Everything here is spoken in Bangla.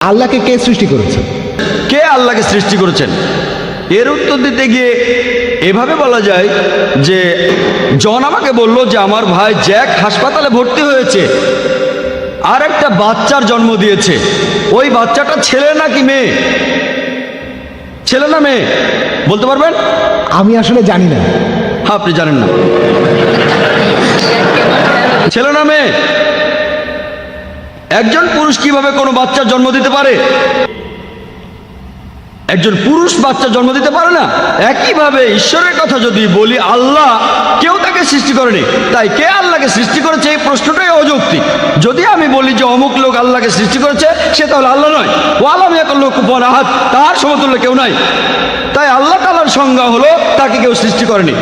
আল্লাহকে কে সৃষ্টি করেছে? কে আল্লাহকে সৃষ্টি করেছেন এর উত্তর দিতে গিয়ে এভাবে বলা যায় যে জন আমাকে বলল যে আমার ভাই জ্যাক হাসপাতালে ভর্তি হয়েছে, আর একটা বাচ্চার জন্ম দিয়েছে। ওই বাচ্চাটা ছেলে নাকি মেয়ে? ছেলে না মেয়ে বলতে পারবেন? আমি আসলে জানি না। আপনি জানেন না? ছেলে না মেয়ে? একজন পুরুষ কিভাবে কোনো বাচ্চার জন্ম দিতে পারে? একজন পুরুষ বাচ্চা জন্ম দিতে পারে না। একইভাবে ঈশ্বরের কথা যদি বলি, আল্লাহ কেউ তাকে সৃষ্টি করেনি, তাই কে আল্লাহকে সৃষ্টি করেছে এই প্রশ্নটাই অযৌক্তিক। যদি আমি বলি যে অমুক লোক আল্লাহকে সৃষ্টি করেছে, সে তাহলে আল্লাহ নয়। ও আলাম ইয়াকুল লাহু কুফুয়ান আহাদ, তার সমতুল্য কেউ নাই। তাই আল্লাহ তাআলার সংজ্ঞা হলো তাকে কেউ সৃষ্টি করেনি।